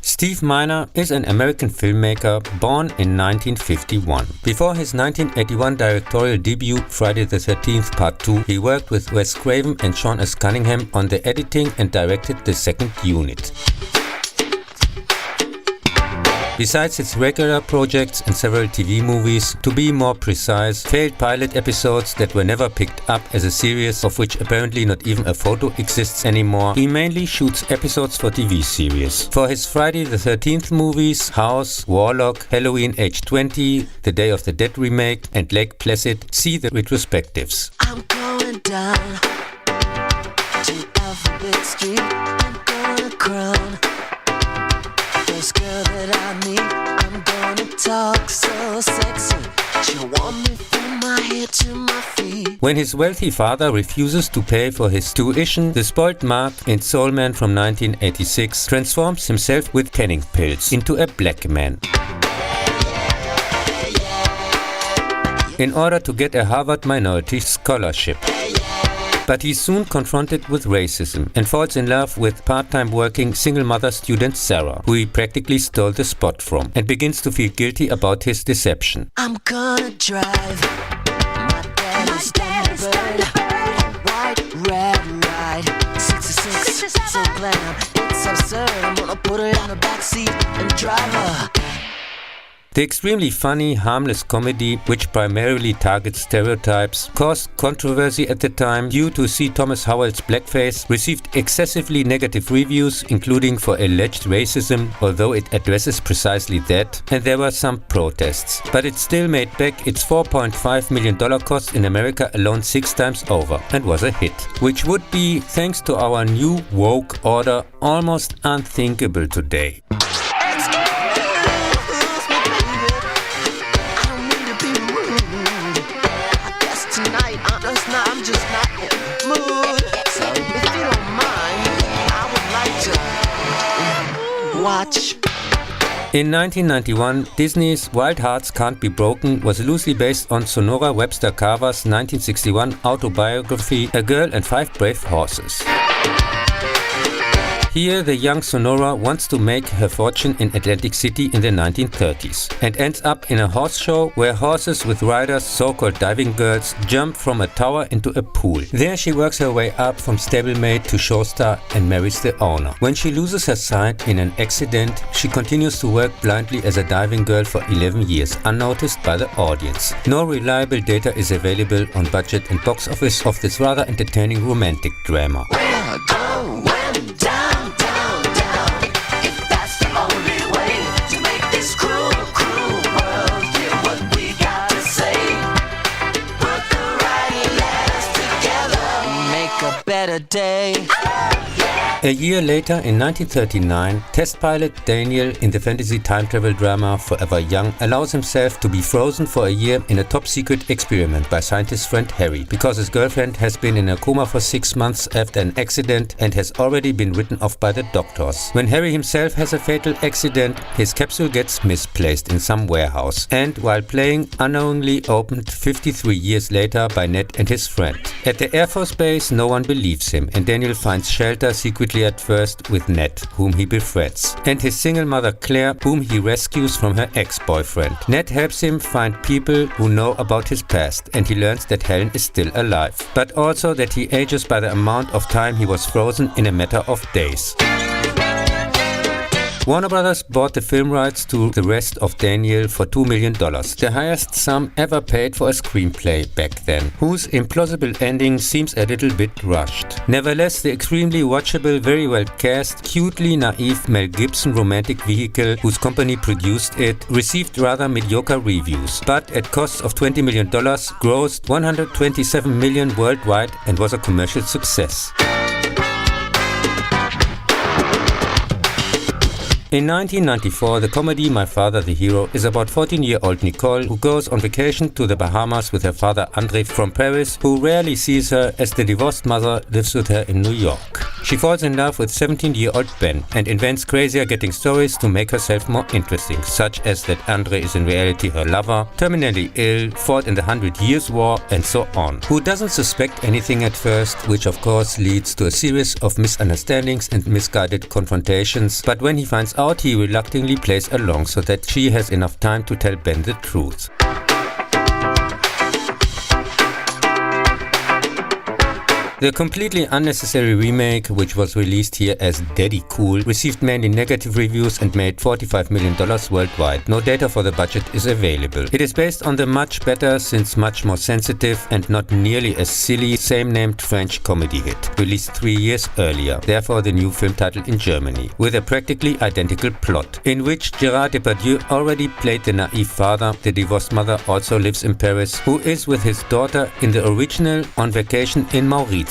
Steve Miner is an American filmmaker born in 1951. Before his 1981 directorial debut, Friday the 13th Part 2, he worked with Wes Craven and Sean S. Cunningham on the editing and directed The Second Unit. Besides its regular projects and several TV movies, to be more precise, failed pilot episodes that were never picked up as a series, of which apparently not even a photo exists anymore, he mainly shoots episodes for TV series. For his Friday the 13th movies, House, Warlock, Halloween Age 20, The Day of the Dead remake and Lake Placid, see the retrospectives. I'm going down to Alphabet Street, I'm gonna crown first girl that I meet, I'm gonna talk so sexy. She'll want me from my head to my feet. When his wealthy father refuses to pay for his tuition, the spoiled Mark in Soul Man from 1986 transforms himself with tanning pills into a black man. In order to get a Harvard minority scholarship. But he's soon confronted with racism and falls in love with part-time working single mother student Sarah, who he practically stole the spot from, and begins to feel guilty about his deception. I'm gonna drive my daddy's Thunderbird, a white red ride, 66, so glam, it's absurd. I'm gonna put her in the backseat and drive her. The extremely funny, harmless comedy, which primarily targets stereotypes, caused controversy at the time due to C. Thomas Howell's blackface, received excessively negative reviews, including for alleged racism, although it addresses precisely that, and there were some protests. But it still made back its $4.5 million cost in America alone 6 times over, and was a hit. Which would be, thanks to our new woke order, almost unthinkable today. Watch. In 1991, Disney's Wild Hearts Can't Be Broken was loosely based on Sonora Webster Carver's 1961 autobiography A Girl and Five Brave Horses. Here, the young Sonora wants to make her fortune in Atlantic City in the 1930s and ends up in a horse show where horses with riders, so-called diving girls, jump from a tower into a pool. There she works her way up from stablemate to showstar and marries the owner. When she loses her sight in an accident, she continues to work blindly as a diving girl for 11 years, unnoticed by the audience. No reliable data is available on budget and box office of this rather entertaining romantic drama. Better day. A year later, in 1939, test pilot Daniel in the fantasy time travel drama Forever Young allows himself to be frozen for a year in a top-secret experiment by scientist friend Harry, because his girlfriend has been in a coma for 6 months after an accident and has already been written off by the doctors. When Harry himself has a fatal accident, his capsule gets misplaced in some warehouse and, while playing, unknowingly opened 53 years later by Ned and his friend. At the Air Force Base, no one believes him, and Daniel finds shelter secretly at first with Ned, whom he befriends, and his single mother Claire, whom he rescues from her ex-boyfriend. Ned helps him find people who know about his past, and he learns that Helen is still alive, but also that he ages by the amount of time he was frozen in a matter of days. Warner Brothers bought the film rights to the rest of Daniel for $2 million, the highest sum ever paid for a screenplay back then, whose implausible ending seems a little bit rushed. Nevertheless, the extremely watchable, very well cast, cutely naive Mel Gibson romantic vehicle whose company produced it received rather mediocre reviews, but at cost of $20 million grossed $127 million worldwide and was a commercial success. In 1994, the comedy My Father the Hero is about 14-year-old Nicole who goes on vacation to the Bahamas with her father André from Paris, who rarely sees her as the divorced mother lives with her in New York. She falls in love with 17-year-old Ben and invents crazier-getting stories to make herself more interesting, such as that André is in reality her lover, terminally ill, fought in the 100 Years' War, and so on. Who doesn't suspect anything at first, which of course leads to a series of misunderstandings and misguided confrontations, but when he finds out, he reluctantly plays along so that she has enough time to tell Ben the truth. The completely unnecessary remake, which was released here as Daddy Cool, received mainly negative reviews and made $45 million worldwide. No data for the budget is available. It is based on the much better, since much more sensitive and not nearly as silly, same-named French comedy hit, released 3 years earlier, therefore the new film title in Germany, with a practically identical plot, in which Gérard Depardieu already played the naive father. The divorced mother also lives in Paris, who is with his daughter in the original on vacation in Mauritius.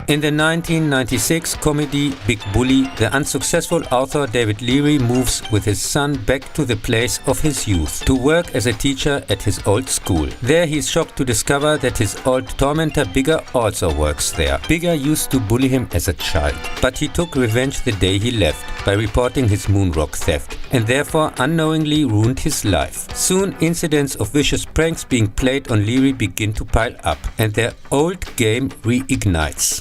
In the 1996 comedy Big Bully, the unsuccessful author David Leary moves with his son back to the place of his youth to work as a teacher at his old school. There he is shocked to discover that his old tormentor Bigger also works there. Bigger used to bully him as a child, but he took revenge the day he left by reporting his moonrock theft, and therefore unknowingly ruined his life. Soon incidents of vicious pranks being played on Leary begin to pile up, and their old game reignites.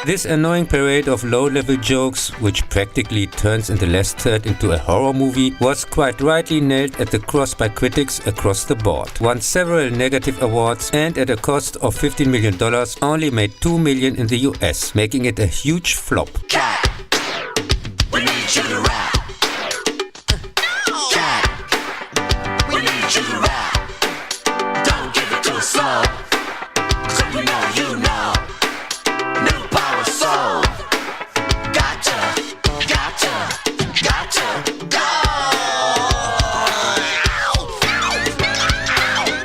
This annoying parade of low-level jokes, which practically turns in the last third into a horror movie, was quite rightly nailed at the cross by critics across the board. Won several negative awards and at a cost of $15 million only made $2 million in the US, making it a huge flop. Cat, we need you to rap. Cat, we need you to rap. Don't give it to us slow, 'cause you know. New power soul. Gotcha, go.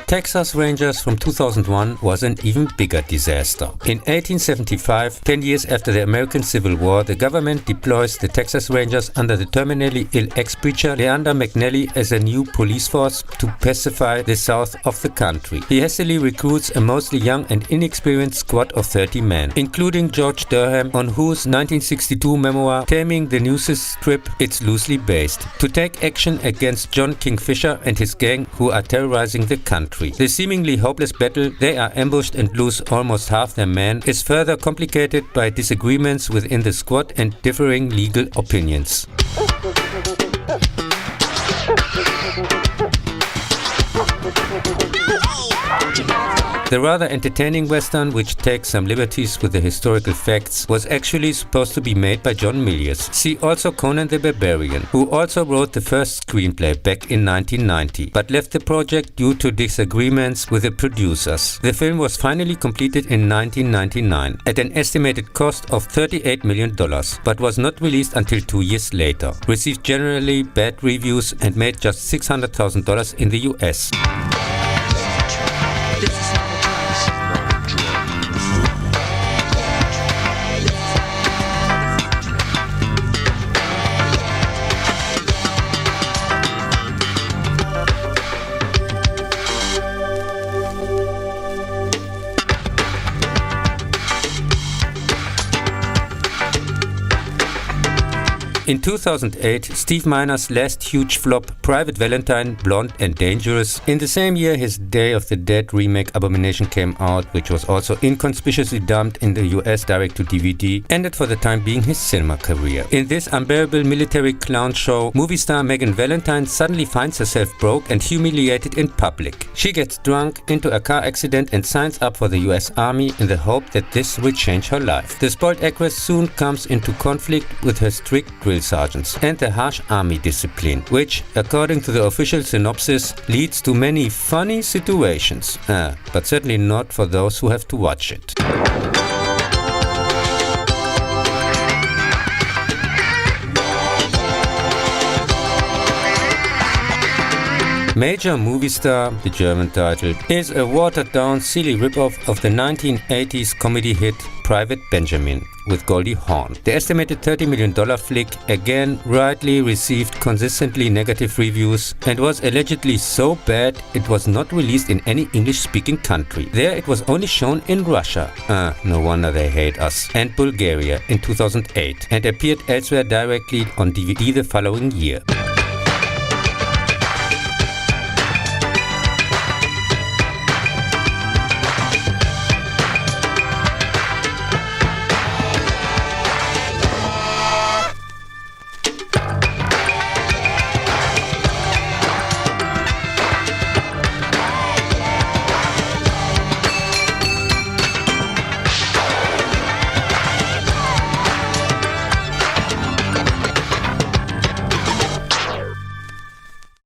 Texas Rangers from 2001 was an even bigger disaster. In 1875, 10 years after the American Civil War, the government deploys the Texas Rangers under the terminally ill ex-preacher Leander McNally as a new police force to pacify the south of the country. He hastily recruits a mostly young and inexperienced squad of 30 men, including George Durham, on whose 1962 memoir Taming the Nuisance Strip it's loosely based, to take action against John Kingfisher and his gang, who are terrorizing the country. The seemingly hopeless battle, they are ambushed and lose almost half their men, is further complicated by disagreements within the squad and differing legal opinions. The rather entertaining western, which takes some liberties with the historical facts, was actually supposed to be made by John Milius. See also Conan the Barbarian, who also wrote the first screenplay back in 1990, but left the project due to disagreements with the producers. The film was finally completed in 1999 at an estimated cost of $38 million, but was not released until 2 years later. Received generally bad reviews and made just $600,000 in the US. In 2008, Steve Miner's last huge flop, Private Valentine, Blonde and Dangerous. In the same year, his Day of the Dead remake Abomination came out, which was also inconspicuously dumped in the US direct-to-DVD, ended for the time being his cinema career. In this unbearable military clown show, movie star Megan Valentine suddenly finds herself broke and humiliated in public. She gets drunk into a car accident and signs up for the US Army in the hope that this will change her life. The spoiled actress soon comes into conflict with her strict drill sergeants and the harsh army discipline, which, according to the official synopsis, leads to many funny situations. But certainly not for those who have to watch it. Major Movie Star, the German title, is a watered-down, silly rip-off of the 1980s comedy hit Private Benjamin with Goldie Hawn. The estimated $30 million flick again rightly received consistently negative reviews and was allegedly so bad it was not released in any English-speaking country. There it was only shown in Russia, no wonder they hate us, and Bulgaria in 2008, and appeared elsewhere directly on DVD the following year.